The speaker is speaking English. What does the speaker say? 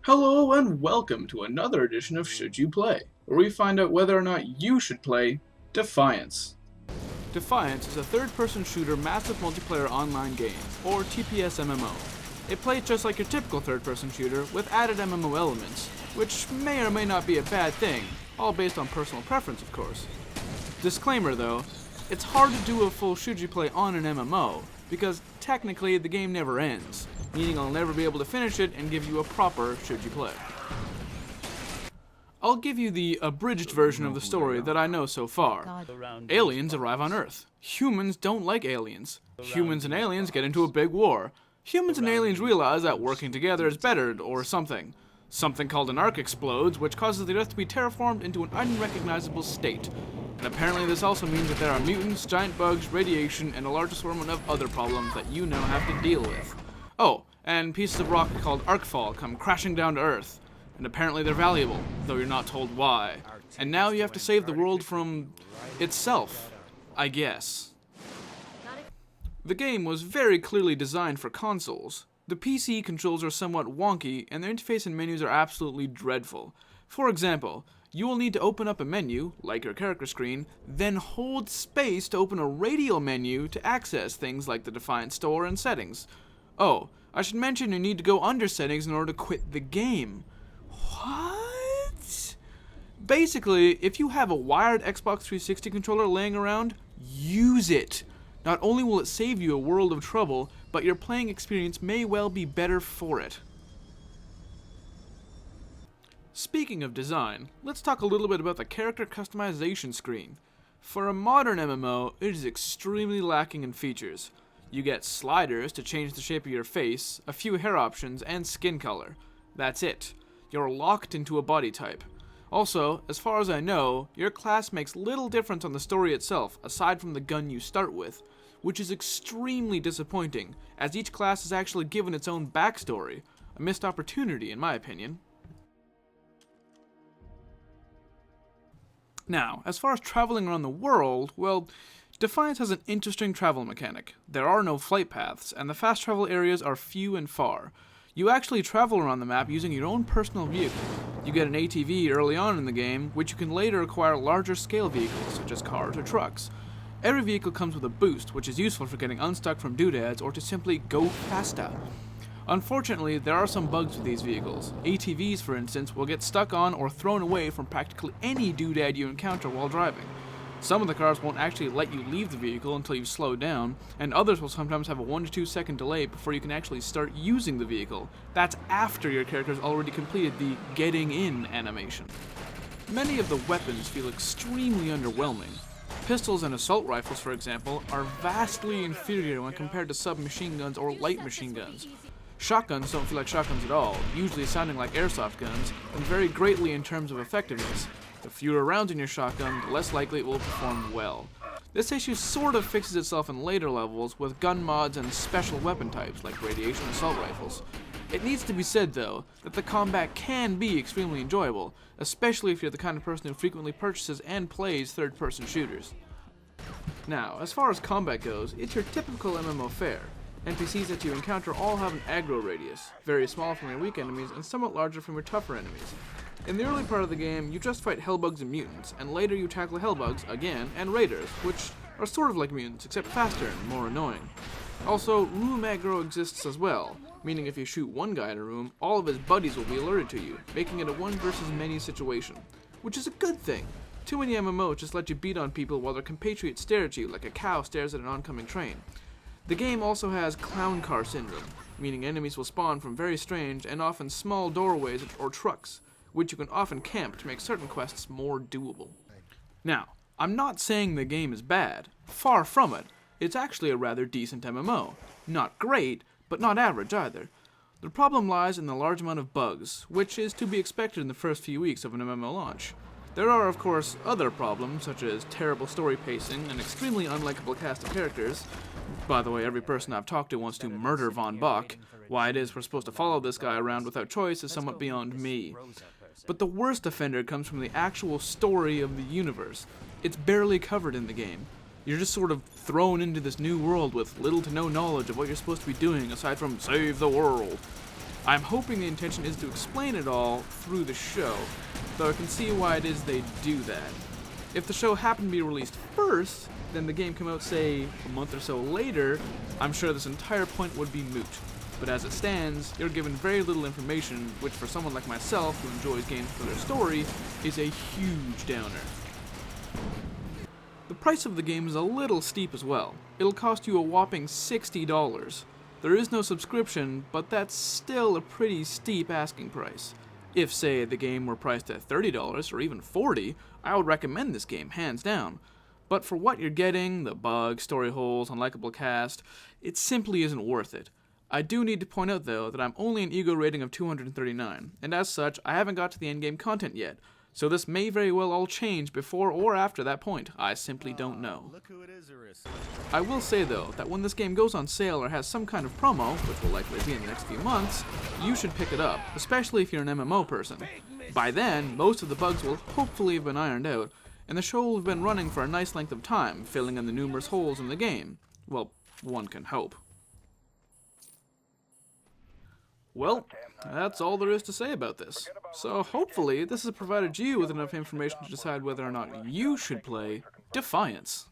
Hello and welcome to another edition of Should You Play, where we find out whether or not you should play Defiance. Defiance is a third-person shooter massive multiplayer online game, or TPS MMO. It plays just like your typical third-person shooter, with added MMO elements, which may or may not be a bad thing, all based on personal preference of course. Disclaimer though, it's hard to do a full should you play on an MMO, because technically the game never ends, meaning I'll never be able to finish it and give you a proper should you play. I'll give you the abridged version of the story that I know so far. Aliens arrive on Earth. Humans don't like aliens. Humans and aliens get into a big war. Humans and aliens realize that working together is better, or something. Something called an arc explodes, which causes the Earth to be terraformed into an unrecognizable state. And apparently this also means that there are mutants, giant bugs, radiation, and a large assortment of other problems that you now have to deal with. Oh, and pieces of rock called arcfall come crashing down to Earth. And apparently they're valuable, though you're not told why. And now you have to save the world from itself, I guess. The game was very clearly designed for consoles. The PC controls are somewhat wonky, and their interface and menus are absolutely dreadful. For example, you will need to open up a menu, like your character screen, then hold space to open a radial menu to access things like the Defiance store and settings. Oh, I should mention you need to go under settings in order to quit the game. What? Basically, if you have a wired Xbox 360 controller laying around, use it. Not only will it save you a world of trouble, but your playing experience may well be better for it. Speaking of design, let's talk a little bit about the character customization screen. For a modern MMO, it is extremely lacking in features. You get sliders to change the shape of your face, a few hair options, and skin color. That's it. You're locked into a body type. Also, as far as I know, your class makes little difference on the story itself, aside from the gun you start with, which is extremely disappointing, as each class is actually given its own backstory, a missed opportunity in my opinion. Now, as far as traveling around the world, well, Defiance has an interesting travel mechanic. There are no flight paths, and the fast travel areas are few and far. You actually travel around the map using your own personal vehicle. You get an ATV early on in the game, which you can later acquire larger scale vehicles, such as cars or trucks. Every vehicle comes with a boost, which is useful for getting unstuck from doodads or to simply go faster. Unfortunately, there are some bugs with these vehicles. ATVs, for instance, will get stuck on or thrown away from practically any doodad you encounter while driving. Some of the cars won't actually let you leave the vehicle until you've slowed down, and others will sometimes have a 1 to 2 second delay before you can actually start using the vehicle. That's after your character's already completed the getting in animation. Many of the weapons feel extremely underwhelming. Pistols and assault rifles, for example, are vastly inferior when compared to submachine guns or light machine guns. Shotguns don't feel like shotguns at all, usually sounding like airsoft guns, and vary greatly in terms of effectiveness. The fewer rounds in your shotgun, the less likely it will perform well. This issue sort of fixes itself in later levels with gun mods and special weapon types like radiation assault rifles. It needs to be said though, that the combat can be extremely enjoyable, especially if you're the kind of person who frequently purchases and plays third-person shooters. Now, as far as combat goes, it's your typical MMO fare. NPCs that you encounter all have an aggro radius, very small from your weak enemies and somewhat larger from your tougher enemies. In the early part of the game, you just fight hellbugs and mutants, and later you tackle hellbugs, again, and raiders, which are sort of like mutants, except faster and more annoying. Also, room aggro exists as well, meaning if you shoot one guy in a room, all of his buddies will be alerted to you, making it a one versus many situation, which is a good thing. Too many MMOs just let you beat on people while their compatriots stare at you like a cow stares at an oncoming train. The game also has clown car syndrome, meaning enemies will spawn from very strange and often small doorways or trucks, which you can often camp to make certain quests more doable. Now, I'm not saying the game is bad. Far from it. It's actually a rather decent MMO. Not great, but not average either. The problem lies in the large amount of bugs, which is to be expected in the first few weeks of an MMO launch. There are, of course, other problems, such as terrible story pacing, an extremely unlikable cast of characters. By the way, every person I've talked to wants to murder Von Bach. Why it is we're supposed to follow this guy around without choice is somewhat beyond me. But the worst offender comes from the actual story of the universe. It's barely covered in the game. You're just sort of thrown into this new world with little to no knowledge of what you're supposed to be doing aside from save the world. I'm hoping the intention is to explain it all through the show, though I can see why it is they do that. If the show happened to be released first, then the game came out, say, a month or so later, I'm sure this entire point would be moot. But as it stands, you're given very little information, which for someone like myself who enjoys games for their story, is a huge downer. The price of the game is a little steep as well. It'll cost you a whopping $60. There is no subscription, but that's still a pretty steep asking price. If, say, the game were priced at $30 or even $40, I would recommend this game, hands down. But for what you're getting, the bugs, story holes, unlikable cast, it simply isn't worth it. I do need to point out, though, that I'm only an ego rating of 239, and as such, I haven't got to the endgame content yet, so this may very well all change before or after that point. I simply don't know. I will say, though, that when this game goes on sale or has some kind of promo, which will likely be in the next few months, you should pick it up, especially if you're an MMO person. By then, most of the bugs will hopefully have been ironed out, and the show will have been running for a nice length of time, filling in the numerous holes in the game. Well, one can hope. Well, that's all there is to say about this. So hopefully this has provided you with enough information to decide whether or not you should play Defiance.